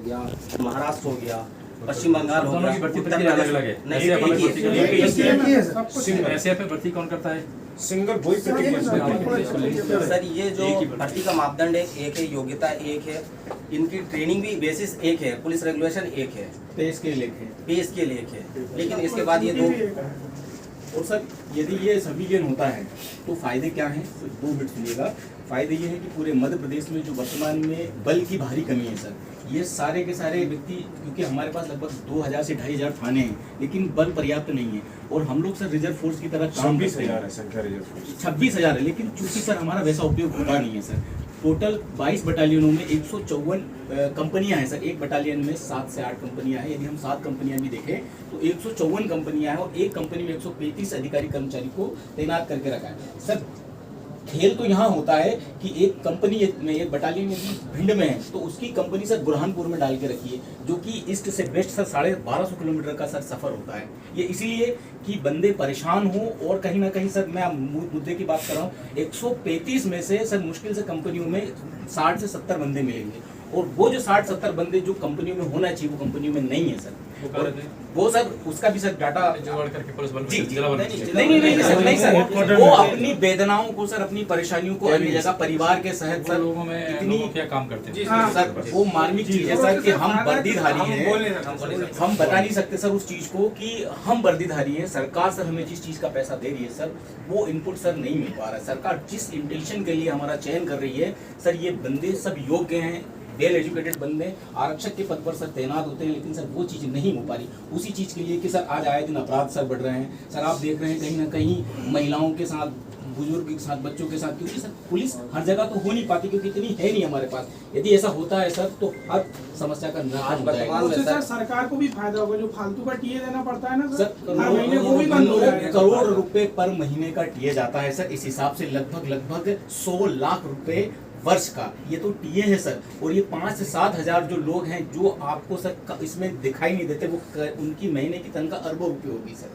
गया, महाराष्ट्र हो गया, पश्चिम बंगाल हो गया, उत्तर अलग अलग है। नहीं एसएएफ में भर्ती कौन करता है? सिंगल वही सर ये जो भर्ती का मापदंड है एक है, योग्यता एक है, इनकी ट्रेनिंग भी बेसिस एक है, पुलिस रेगुलेशन एक है, पे स्केल एक है, लेकिन इसके बाद ये दो। और सर यदि ये सविलियन होता है तो फायदे क्या हैं? 2 मिनट सुनिएगा। फायदे ये है कि पूरे मध्य प्रदेश में जो वर्तमान में बल की भारी कमी है सर, ये सारे के सारे व्यक्ति, क्योंकि हमारे पास लगभग 2000 से 2500 थाने हैं, लेकिन बल पर्याप्त नहीं है। और हम लोग सर रिजर्व फोर्स की तरह काम 26,000 है संख्या रिजर्व फोर्स, 26,000 है, लेकिन चूंकि सर हमारा वैसा उपयोग होता नहीं है सर। टोटल 22 बटालियनों में 154 कंपनियां हैं सर। एक बटालियन में 7 से 8 कंपनियां हैं। यदि हम 7 कंपनियां भी देखें तो 154 कंपनियां हैं और एक कंपनी में 135 अधिकारी कर्मचारी को तैनात करके रखा है सर। खेल तो यहाँ होता है कि एक कंपनी में, एक बटालियन यदि भिंड में है तो उसकी कंपनी सर बुरहानपुर में डाल के रखी है, जो कि ईस्ट से वेस्ट सर 1250 किलोमीटर का सर सफर होता है। ये इसीलिए कि बंदे परेशान हो, और कहीं ना कहीं सर मैं मुद्दे की बात कर रहा हूँ, 135 में से सर मुश्किल से कंपनियों में 60 से 70 बंदे मिलेंगे, और वो जो 60-70 बंदे जो कंपनियों में होना चाहिए वो कंपनियों में नहीं है सर। वो सर उसका भी सर डाटा जोड़ करके पुलिस बल नहीं सर, वो अपनी वेदनाओं को सर, अपनी परेशानियों को अन्य जगह परिवार के सहत सर लोगों में इतनी क्या काम करते हैं सर, वो मार्मिक चीज है सर कि हम वर्दीधारी हैं, हम बता नहीं सकते सर उस चीज को कि हम वर्दीधारी हैं। सरकार सर हमें जिस चीज का पैसा दे रही है सर, वो इनपुट सर नहीं मिल पा रहा है। सरकार जिस इंटेंशन के लिए हमारा चयन कर रही है सर, ये बंदे सब योग्य हैं, वेल एजुकेटेड बंदे आरक्षक के पद पर सर तैनात होते हैं, लेकिन सर वो चीज़ नहीं हो पा रही। उसी चीज़ के लिए कि सर आज आए दिन अपराध सर बढ़ रहे हैं सर। आप देख रहे हैं कहीं ना कहीं महिलाओं के साथ, बुजुर्ग के साथ, बच्चों के साथ, क्योंकि सर पुलिस हर जगह तो हो नहीं पाती, क्योंकि इतनी है नहीं हमारे पास। यदि ऐसा होता है सर तो हर समस्या का निराकरण हो जाएगा। उससे सर सरकार को भी फायदा होगा, जो फालतू का टीए देना पड़ता है ना सर, हर महीने वो भी बंद हो जाएगा। करोड़ रुपए पर महीने का टीए जाता है सर। इस हिसाब से लगभग 100 लाख रुपए वर्ष का ये तो टीए है सर। और ये 5 से 7 हजार जो लोग हैं जो आपको सर इसमें दिखाई नहीं देते, वो उनकी महीने की तनख्वाह अरबों रुपए होगी सर।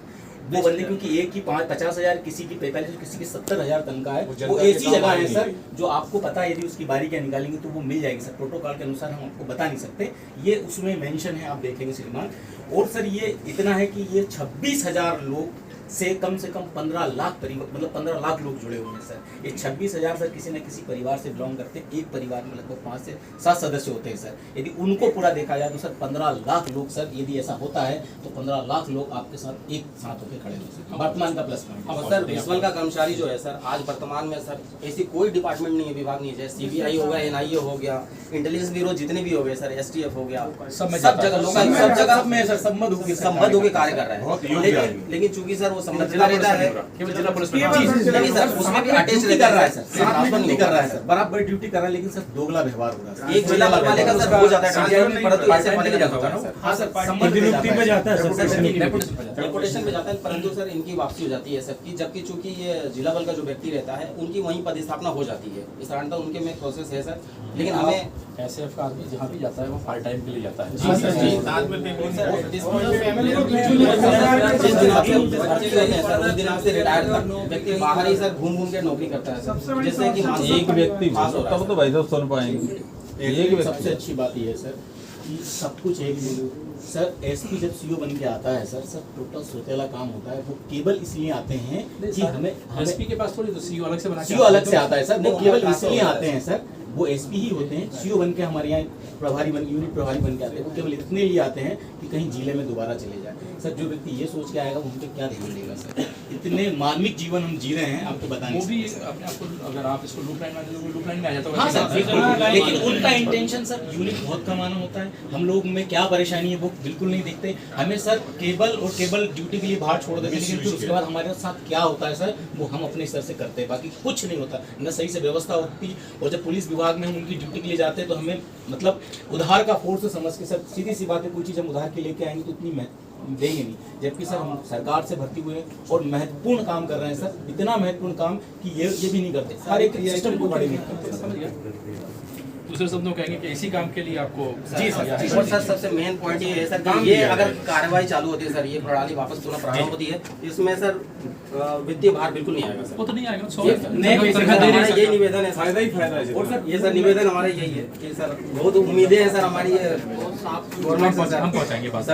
वो बंदे क्योंकि एक की 50,000, किसी की 45, किसी की 70,000 तनख्वाह है, वो ऐसी जगह है सर जो आपको पता है, यदि उसकी बारीकियां निकालेंगे तो वो मिल जाएगी सर। प्रोटोकॉल के अनुसार हम आपको बता नहीं सकते, ये उसमें मेंशन है, आप देखेंगे श्रीमान। और सर ये इतना है कि ये 26,000 लोग से कम 15 लाख परिवार, मतलब 15 लाख लोग जुड़े हुए हैं सर। ये 26,000 सर किसी न किसी परिवार से बिलोंग करते हैं। एक परिवार में लगभग 5 से 7 सदस्य होते हैं सर। यदि उनको पूरा देखा जाए तो सर 15 लाख लोग सर, यदि ऐसा होता है तो 15 लाख लोग आपके साथ एक साथ होकर खड़े हैं। वर्तमान का प्लस पॉइंट अब सर विस्मल का कर्मचारी जो है सर, आज वर्तमान में सर ऐसी कोई डिपार्टमेंट नहीं है, विभाग नहीं है, जैसे सीबीआई हो गया, एनआईए हो गया, इंटेलिजेंस ब्यूरो जितने भी हो गए सर, एसटीएफ हो गया, सब जगह लोग सब जगह में सर संबद्ध होकर कार्य कर रहे हैं। लेकिन चूंकि सर वो संबंधित रहता है, केवल जिला पुलिस नहीं सर उसमें भी अटैच कर रहा है सर, नहीं कर रहा है सर, बराबर ड्यूटी कर रहा है, लेकिन सर दोगला व्यवहार हो रहा है। एक जिला वाले का सर हो जाता है ट्रांसफर, परंतु ऐसे वाले का जाता है सर। हां सर, नियुक्ति पे जाता है सर, डेपुटेशन पे जाता है, परंतु सर इनकी वापसी हो जाती है सर की, जबकि चूंकि ये जिला बल का जो व्यक्ति रहता है उनकी वहीं पदस्थापना हो जाती है। इस कारण उनके में प्रोसेस है सर, लेकिन हमें एसएएफ का आदमी जहाँ भी जाता है वो पार्ट टाइम के लिए जाता है। उस दिनांक से रिटायर तक व्यक्ति बाहर ही सर घूम के नौकरी करता है सर, जिससे कि एक व्यक्ति तब तो भाई साहब सुन पाएंगे। सबसे अच्छी बात यह है सर कि सब कुछ एक सर, एसपी जब सीओ बन के आता है सर, सब टोटल सोतेला काम होता है। वो केवल इसलिए आते हैं कि हमें एसपी के पास थोड़ी तो सीओ अलग से बना के, सीओ अलग से आता है सर, वो केवल इसलिए आते हैं सर, वो एसपी ही होते हैं। सीओ बन के हमारे यहाँ प्रभारी बन, यूनिट प्रभारी बन के आते हैं, वो केवल इतने लिए आते हैं कि कहीं जिले में दोबारा चले जाए सर। जो व्यक्ति ये सोच के आएगा वो उनके क्या ध्यान देगा सर। इतने मार्मिक जीवन हम जी रहे हैं, आपको बताने वो भी अपने आपको, अगर आप इसको लूप लाइन में आ जाता हाँ सर, लेकिन उनका इंटेंशन सर यूनिट बहुत कमाना होता है। हम लोग में क्या परेशानी है वो बिल्कुल नहीं देखते। हमें सर केबल और केबल ड्यूटी के लिए बाहर छोड़ देते हैं, लेकिन फिर उसके बाद हमारे साथ क्या होता है सर, वो हम अपने स्तर से करते हैं, बाकी कुछ नहीं होता, न सही से व्यवस्था होती। और जब पुलिस विभाग में हम उनकी ड्यूटी के लिए जाते हैं तो हमें मतलब उधार का फोर्स समझ के सर, सीधी सी बात है, कोई चीज़ हम उधार के लेके आएंगे तो इतनी देंगे नहीं, जबकि सर हम सरकार से भर्ती हुए और महत्वपूर्ण काम कर रहे हैं सर, इतना महत्वपूर्ण काम कि ये भी नहीं करते, हर एक सिस्टम को बड़े नहीं करते। दूसरे शब्दों कहेंगे कि इसी काम के लिए आपको जी सर, और सर सबसे मेन पॉइंट ये है सर कि ये अगर कार्रवाई चालू होती है सर, ये प्रणाली वापस पुनः प्रारंभ होती है, इसमें सर वित्तीय भार बिल्कुल नहीं आएगा सर। वो तो नहीं आएगा, ये हमारा यही निवेदन है फायदा ही फायदा है और सर ये सर निवेदन हमारा यही है कि सर बहुत उम्मीदें हैं सर हमारी गवर्नमेंट से सर। हम पहुंचाएंगे बात।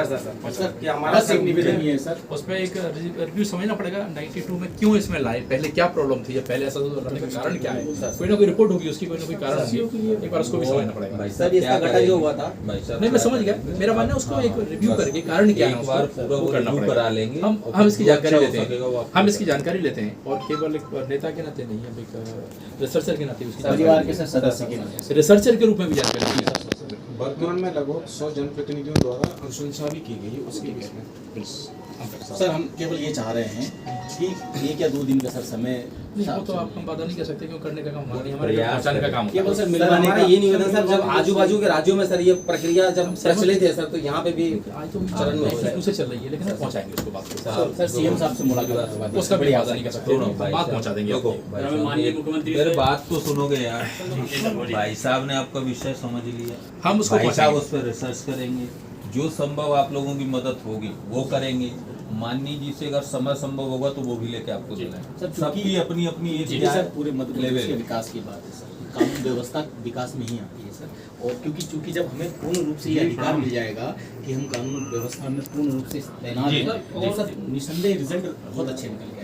सर कि हमारा बस एक निवेदन ही है सर, उस पर एक रिव्यू समझना पड़ेगा 92 में क्यों इसमें लाए, पहले क्या प्रॉब्लम थी या पहले ऐसा लाने का कारण क्या है, कोई ना कोई रिपोर्ट होगी उसकी, कोई ना कोई कारण होगी, एक बार उसको भी समझना पड़ेगा। सर इसका गठन जो हुआ था नहीं मैं समझ गया, मेरा मानना है उसको एक रिव्यू करके कारण क्या है एक बार उसको पूरा वो करना review पड़ेगा। करा लेंगे। हम इसकी जो जानकारी अच्छा हो लेते सकेगा वो हैं, आपको हम इसकी जानकारी लेते हैं और केवल एक नेता के नाते नहीं, हम एक रिसर्चर के नाते उसकी परिवार के जानकारी सदस्य के नाते। रिसर्चर के रूप में भी जानकारी लेते हैं। वर्तमान में लगभग 100 जनप्रतिनिधियों द्वारा अनुशंसा भी की गई है उसके बीच में। सर हम केवल ये चाह रहे हैं कि एक या 2 दिन का सर समय नहीं वो तो आप हम वादा नहीं कर सकते क्यों, करने का काम हमारा नहीं, हमारे प्रयास पहुंचाने का काम होता केवल है। सर सर मिलवाने हमारा का ये निवेदन सर जब आजू बाजू के राज्यों में सर ये प्रक्रिया जब प्रचलित है सर तो यहाँ पे भी आज तो चरण में हो जाए। उसे चल रही है लेकिन हम पहुंचाएंगे उसको बात को। सर सीएम साहब से मुलाकात करवा दें। उसका भी वादा नहीं कर सकते, बात पहुंचा देंगे देखो, आपको। भाई माननीय साहब, मुख्यमंत्री मेरे से- बात तो सुनोगे यार। भाई साहब ने आपका विषय समझ लिया, हम उसको भाई साहब पहुंचाएंगे। उस पर रिसर्च करेंगे, जो संभव आप लोगों की मदद होगी वो करेंगे। माननीय जी से अगर समय संभव होगा तो वो भी लेके आपको सर, दिलाएंगे। क्योंकि- सबकी अपनी अपनी एक जी क्या सर है, पूरे मध्य प्रदेश लेवल के है। विकास की बात है सर, कानून व्यवस्था विकास में ही आती है सर। और क्योंकि चूंकि जब हमें पूर्ण रूप से ये अधिकार मिल जाएगा कि हम कानून व्यवस्था में पूर्ण रूप से तैनात हैं तो सर निसंदेह रिजल्ट बहुत अच्छे निकल के आएंगे।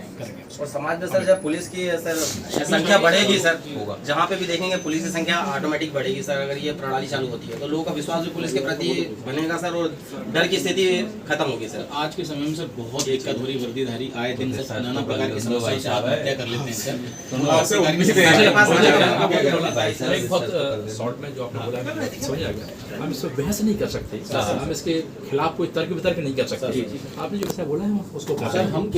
और समाज में सर जब पुलिस की सर संख्या बढ़ेगी सर, जहाँ पे भी देखेंगे पुलिस की संख्या ऑटोमेटिक बढ़ेगी सर अगर ये प्रणाली चालू होती है तो लोगों का विश्वास भी पुलिस के प्रति बनेगा सर और डर की स्थिति खत्म होगी सर। आज के समय में सर बहुत दिक्कत हो रही, वर्दीधारी आए दिन सर नाना प्रकार की समस्याओं से आत्महत्या कर लेते हैं सर। आपसे उम्मीद है। मेरे पास मुझे आने भाई साहब एक बहुत रिसर्च कर शॉर्ट में जो आपने बोला है समझ आ गया, हम इस पर बहस नहीं कर सकते, हम इसके खिलाफ कोई तर्क वितर्क नहीं कर सकते। आपने जो ऐसा बोला है हम उसको सर पहुंचाएंगे। हम